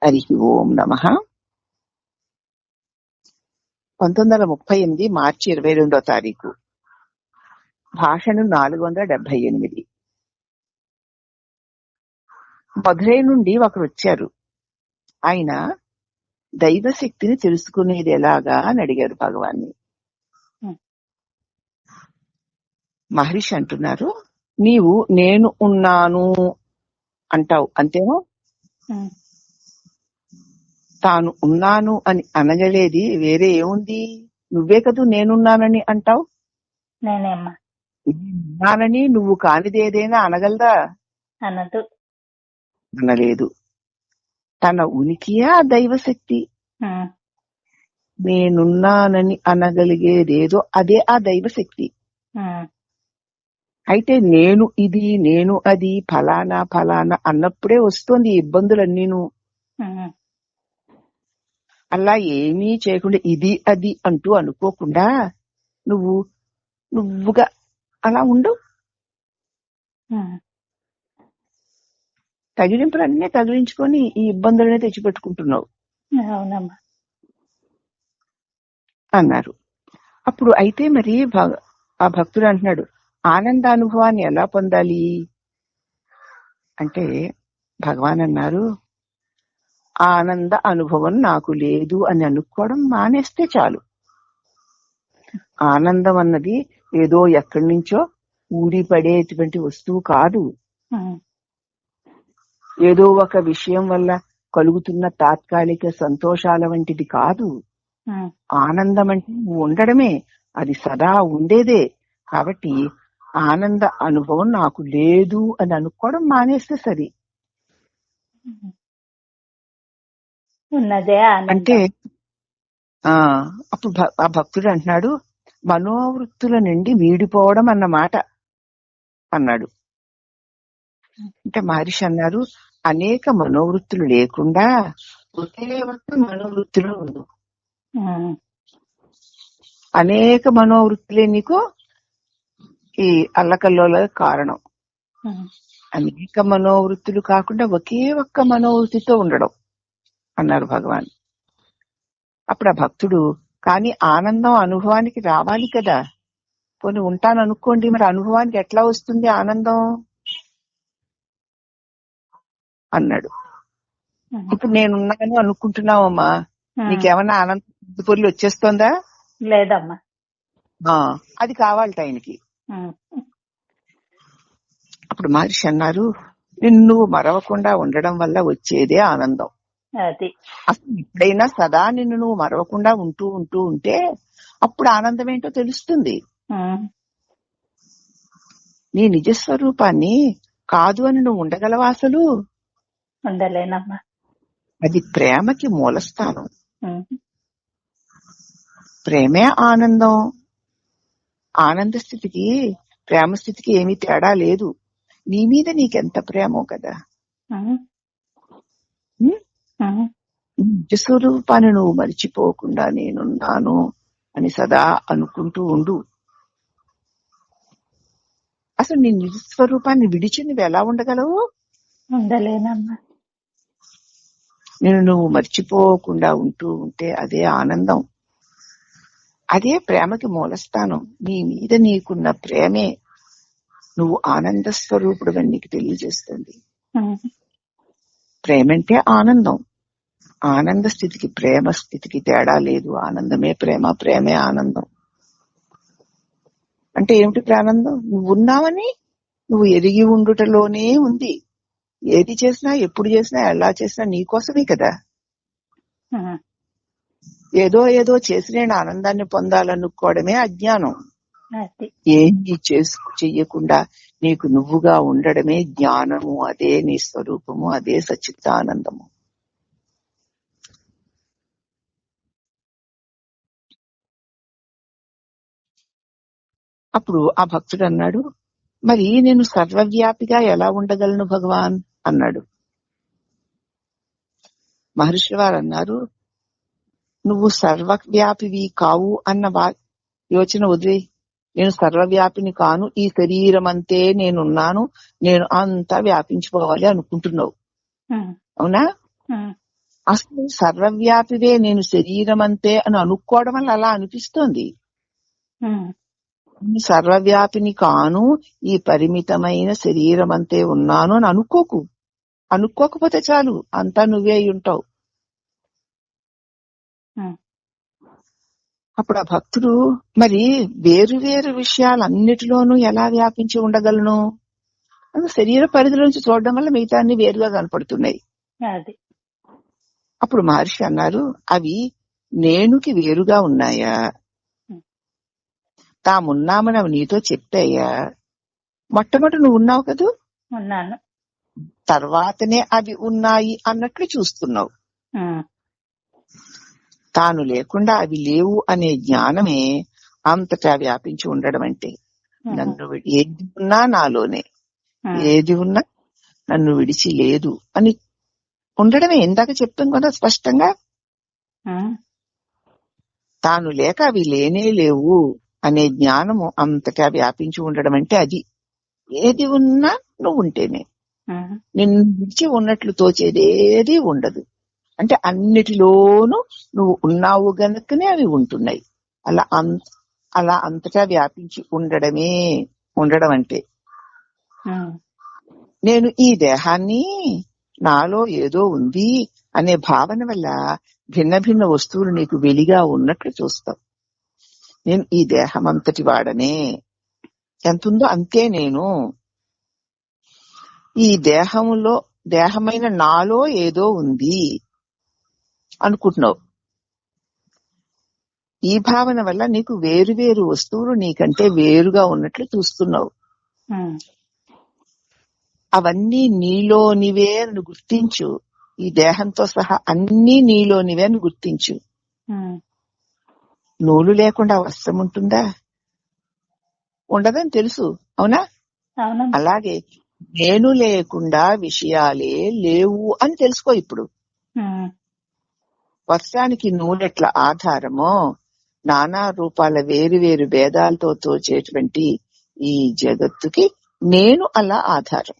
హరి ఓం నమః. 1938 మార్చి 22వ తారీఖు. భాషను 478. మధురై నుండి ఒకరు వచ్చారు. ఆయన దైవశక్తిని తెలుసుకునేది ఎలాగా అని అడిగారు భగవాన్ని. మహర్షి అంటున్నారు, నీవు నేను ఉన్నాను అంటావు అంతేనా? తాను ఉన్నాను అని అనగలేది వేరే ఏముంది? నువ్వే కదూ నేనున్నానని అంటావు. నేనేమ్మా ఉన్నానని నువ్వు కానిదేదైనా అనగలదా? అనదు. అనలేదు. తన ఉనికియా దైవశక్తి. నేనున్నానని అనగలిగేదేదో అదే ఆ దైవశక్తి. అయితే నేను ఇది నేను అది ఫలానా ఫలానా అన్నప్పుడే వస్తుంది ఇబ్బందులన్నీను. అలా ఏమీ చేయకుండా ఇది అది అంటూ అనుకోకుండా నువ్వుగా అలా ఉండు. తగిలింపులన్నీ తగిలించుకొని ఈ ఇబ్బందులనే తెచ్చిపెట్టుకుంటున్నావు అన్నారు. అప్పుడు అయితే మరి ఆ భక్తుడు అంటున్నాడు, ఆనందానుభవాన్ని ఎలా పొందాలి అంటే భగవాన్ అన్నారు, ఆనంద అనుభవం నాకు లేదు అని అనుకోవడం మానేస్తే చాలు. ఆనందం అన్నది ఏదో ఎక్కడి నుంచో ఊడి పడేటువంటి వస్తువు కాదు. ఏదో ఒక విషయం వల్ల కలుగుతున్న తాత్కాలిక సంతోషాల వంటిది కాదు. ఆనందం అంటే నువ్వు ఉండడమే, అది సదా ఉండేదే. కాబట్టి ఆనంద అనుభవం నాకు లేదు అని అనుకోవడం మానేస్తే సరి. అంటే అప్పుడు ఆ భక్తుడు అంటున్నాడు, మనోవృత్తుల నుండి వీడిపోవడం అన్నమాట అన్నాడు. అంటే మహర్షి అన్నారు, అనేక మనోవృత్తులు లేకుండా ఒకే ఒక్క మనోవృత్తిలో ఉండు. అనేక మనోవృత్తులే నీకు ఈ అల్లకల్లోల కారణం. అనేక మనోవృత్తులు కాకుండా ఒకే ఒక్క మనోవృత్తితో ఉండడం అన్నారు భగవాన్. అప్పుడు ఆ భక్తుడు, కానీ ఆనందం అనుభవానికి రావాలి కదా. పోనీ ఉంటాను అనుకోండి, మరి అనుభవానికి ఎట్లా వస్తుంది ఆనందం అన్నాడు. ఇప్పుడు నేనున్నాను అనుకుంటున్నావమ్మా, నీకేమన్నా ఆనంద పొరులు వచ్చేస్తోందా? లేదమ్మా. అది కావాలట ఆయనకి. అప్పుడు మహర్షి అన్నారు, నిన్ను మరవకుండా ఉండడం వల్ల వచ్చేదే ఆనందం. అసలు ఎప్పుడైనా సదా నిన్ను నువ్వు మరవకుండా ఉంటూ ఉంటూ ఉంటే అప్పుడు ఆనందం ఏంటో తెలుస్తుంది. నీ నిజస్వరూపాన్ని కాదు అని నువ్వు ఉండగలవా? అసలు ఉండలేనమ్మా. అది ప్రేమకి మూలస్థానం. ప్రేమే ఆనందం. ఆనంద స్థితికి ప్రేమ స్థితికి ఏమీ తేడా లేదు. నీ మీద నీకెంత ప్రేమో కదా. నిజస్వరూపాన్ని నువ్వు మరిచిపోకుండా నేనున్నాను అని సదా అనుకుంటూ ఉండు. అసలు నీ నిజస్వరూపాన్ని విడిచి నువ్వు ఎలా ఉండగలవు? ఉండలేనమ్మా. నేను నువ్వు మర్చిపోకుండా ఉంటూ ఉంటే అదే ఆనందం. అదే ప్రేమకి మూలస్థానం. నీ మీద నీకున్న ప్రేమే నువ్వు ఆనంద స్వరూపుడు అని నీకు తెలియజేస్తుంది. ప్రేమంటే ఆనందం. ఆనంద స్థితికి ప్రేమ స్థితికి తేడా లేదు. ఆనందమే ప్రేమ, ప్రేమే ఆనందం. అంటే ఏమిటి ఆనందం? నువ్వు ఉన్నావని నువ్వు ఎరిగి ఉండుటలోనే ఉంది. ఏది చేసినా, ఎప్పుడు చేసినా, ఎలా చేసినా నీకోసమే కదా. ఏదో ఏదో చేసి నేను ఆనందాన్ని పొందాలనుకోవడమే అజ్ఞానం. ఏమి చెయ్యకుండా నీకు నువ్వుగా ఉండడమే జ్ఞానము. అదే నీ స్వరూపము, అదే సచ్చిదానందము. అప్పుడు ఆ భక్తుడు అన్నాడు, మరి నేను సర్వవ్యాపిగా ఎలా ఉండగలను భగవాన్ అన్నాడు. మహర్షి వారు అన్నారు, నువ్వు సర్వవ్యాపివి కావు అన్న యోచన వదిలే. నేను సర్వవ్యాపిని కాను, ఈ శరీరం అంతే నేనున్నాను, నేను అంతా వ్యాపించిపోవాలి అనుకుంటున్నావు. అవునా? అసలు సర్వవ్యాపివే నేను శరీరం అంతే అని అనుకోవడం వల్ల అలా అనిపిస్తోంది. సర్వవ్యాపిని కాను, ఈ పరిమితమైన శరీరం అంతే ఉన్నాను అని అనుకోకు. అనుకోకపోతే చాలు, అంతా నువ్వే అయి ఉంటావు. అప్పుడు ఆ భక్తుడు మరి వేరు వేరు విషయాలన్నిటిలోనూ ఎలా వ్యాపించి ఉండగలను? శరీర పరిధిలోంచి చూడడం వల్ల మిగతా అన్ని వేరుగా కనపడుతున్నాయి. అప్పుడు మహర్షి అన్నారు, అవి నేనుకి వేరుగా ఉన్నాయా? తామున్నామని అవి నీతో చెప్పాయా? మొట్టమొదటి నువ్వు ఉన్నావు కదూ, తర్వాతనే అవి ఉన్నాయి అన్నట్లు చూస్తున్నావు. తాను లేకుండా అవి లేవు అనే జ్ఞానమే అంతటా వ్యాపించి ఉండడం అంటే. నన్ను ఏది ఉన్నా నాలోనే, ఏది ఉన్నా నన్ను విడిచి లేదు అని ఉండడమే. ఇందాక చెప్తాం కదా స్పష్టంగా, తాను లేక అవి లేనే లేవు అనే జ్ఞానము అంతటా వ్యాపించి ఉండడం అంటే అది. ఏది ఉన్నా నువ్వు ఉంటేనే, నిన్ను విడిచి ఉన్నట్లు తోచేదేది ఉండదు. అంటే అన్నిటిలోనూ నువ్వు ఉన్నావు గనుకనే అవి ఉంటున్నాయి. అలా అంతటా వ్యాపించి ఉండడం అంటే. నేను ఈ దేహాన్ని నాలో ఏదో ఉంది అనే భావన వల్ల భిన్న భిన్న వస్తువులు నీకు వెలిగా ఉన్నట్లు చూస్తావు. నేను ఈ దేహం అంతటి వాడనే, ఎంతుందో అంతే నేను. ఈ దేహమైన నాలో ఏదో ఉంది అనుకుంటున్నావు. ఈ భావన వల్ల నీకు వేరు వేరు వస్తువులు నీకంటే వేరుగా ఉన్నట్లు చూస్తున్నావు. అవన్నీ నీలోనివే అని గుర్తించు. ఈ దేహంతో సహా అన్నీ నీలోనివే అని గుర్తించు. నూలు లేకుండా వస్త్రం ఉంటుందా? ఉండదని తెలుసు, అవునా? అలాగే నేను లేకుండా విషయాలే లేవు అని తెలుసుకో. ఇప్పుడు వస్త్రానికి నూనెట్ల ఆధారమో, నానా రూపాల వేరు వేరు భేదాలతో తోచేటువంటి ఈ జగత్తుకి నేను అలా ఆధారం.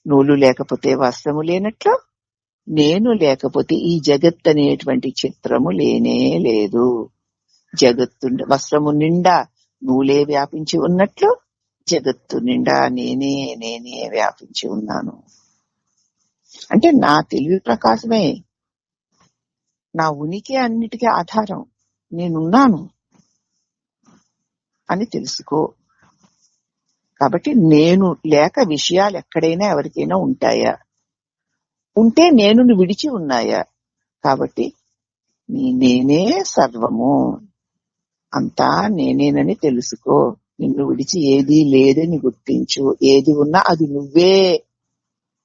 నూలు లేకపోతే వస్త్రము లేనట్లు, నేను లేకపోతే ఈ జగత్ అనేటువంటి చిత్రము లేనే లేదు. జగత్తు వస్త్రము నిండా నూలే వ్యాపించి ఉన్నట్లు, జగత్తు నిండా నేనే వ్యాపించి ఉన్నాను. అంటే నా తెలివి ప్రకాశమే, నా ఉనికి అన్నిటికీ ఆధారం నేనున్నాను అని తెలుసుకో. కాబట్టి నేను లేక విషయాలు ఎక్కడైనా ఎవరికైనా ఉంటాయా? ఉంటే నేను విడిచి ఉన్నాయా? కాబట్టి నేనే సర్వము, అంతా నేనేనని తెలుసుకో. నిన్ను విడిచి ఏదీ లేదని గుర్తించు. ఏది ఉన్నా అది నువ్వే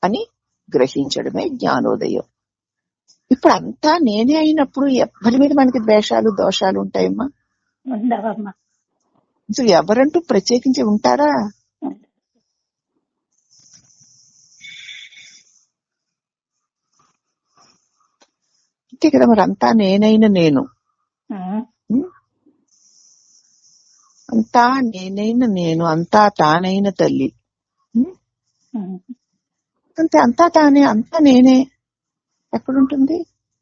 అని గ్రహించడమే జ్ఞానోదయం. ఇప్పుడు అంతా నేనే అయినప్పుడు ఎవరి మీద మనకి ద్వేషాలు దోషాలు ఉంటాయమ్మా? అసలు ఎవరంటూ ప్రత్యేకించి ఉంటారా? అంతే కదా. మరి అంతా నేనైన నేను, అంతా నేనైన నేను, అంతా తానైన తల్లి, అంతే. అంతా తానే, అంతా నేనే ఎక్కడుంటుంది?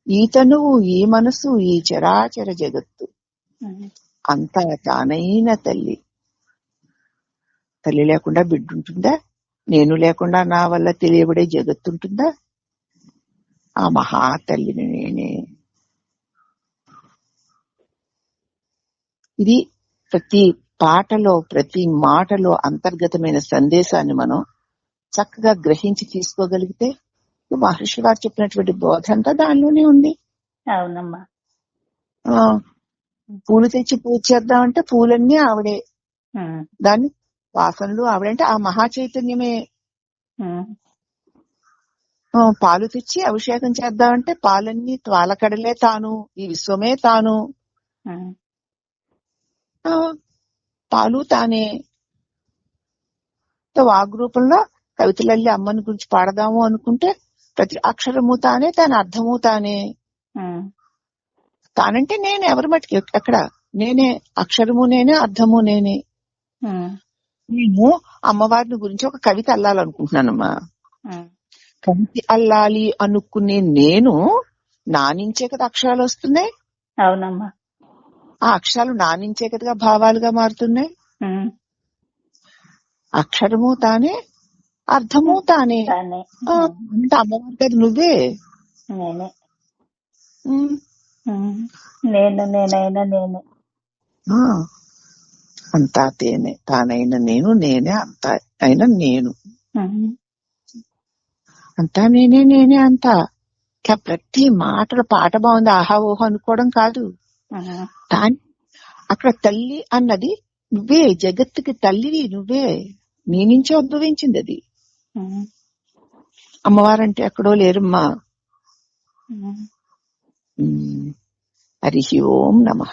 ఈ తనువు, ఈ మనసు, ఈ చరాచర జగత్తు అంతా తానైన తల్లి. తల్లి లేకుండా బిడ్డుంటుందా? నేను లేకుండా నా వల్ల తెలియబడే జగత్తుంటుందా? ఆ మహాతల్లిని నేనే. ఇది ప్రతి పాటలో, ప్రతి మాటలో అంతర్గతమైన సందేశాన్ని మనం చక్కగా గ్రహించి తీసుకోగలిగితే మహర్షి వారు చెప్పినటువంటి బోధ అంతా దానిలోనే ఉంది. అవునమ్మా. పూలు తెచ్చి పూజ చేద్దామంటే పూలన్నీ ఆవిడే, దాని వాసనలు ఆవిడంటే ఆ మహా చైతన్యమే. పాలు తెచ్చి అభిషేకం చేద్దామంటే పాలన్నీ త్వాలకడలే తాను, ఈ విశ్వమే తాను, పాలు తానే. వాగ్రూపంలో కవితలల్లి అమ్మని గురించి పాడదాము అనుకుంటే ప్రతి అక్షరము తానే, తన అర్థము తానే. తానంటే నేను ఎవరి మటుకి ఎక్కడ? నేనే అక్షరము నేనే, అర్థము నేనే. నేను అమ్మవారిని గురించి ఒక కవిత అల్లాలనుకుంటున్నానమ్మా. కంటి అల్లాలి అనుకునే నేను నా నుంచే కదా అక్షరాలు వస్తున్నాయి. అవునమ్మా. ఆ అక్షరాలు నా నుంచే కదా భావాలుగా మారుతున్నాయి. ఉమ్. అక్షరము తానే, అర్థము తానే. తానే. అంటే అమ్మవారి కదా నువ్వే. నేనే. ఉమ్. నేనైనా నేనే. ఆ, అంతా తేనే, తానైన నేను, నేనే అంతా అయిన నేను. అంతా నేనే, నేనే అంతా. ప్రతి మాటల పాట బాగుంది ఆహా ఓహో అనుకోవడం కాదు. కానీ అక్కడ తల్లి అన్నది నువ్వే, జగత్తుకి తల్లివి నువ్వే, నీ నుంచే ఉద్భవించింది అది. అమ్మవారంటే ఎక్కడో లేరమ్మా. హరి ఓం నమః.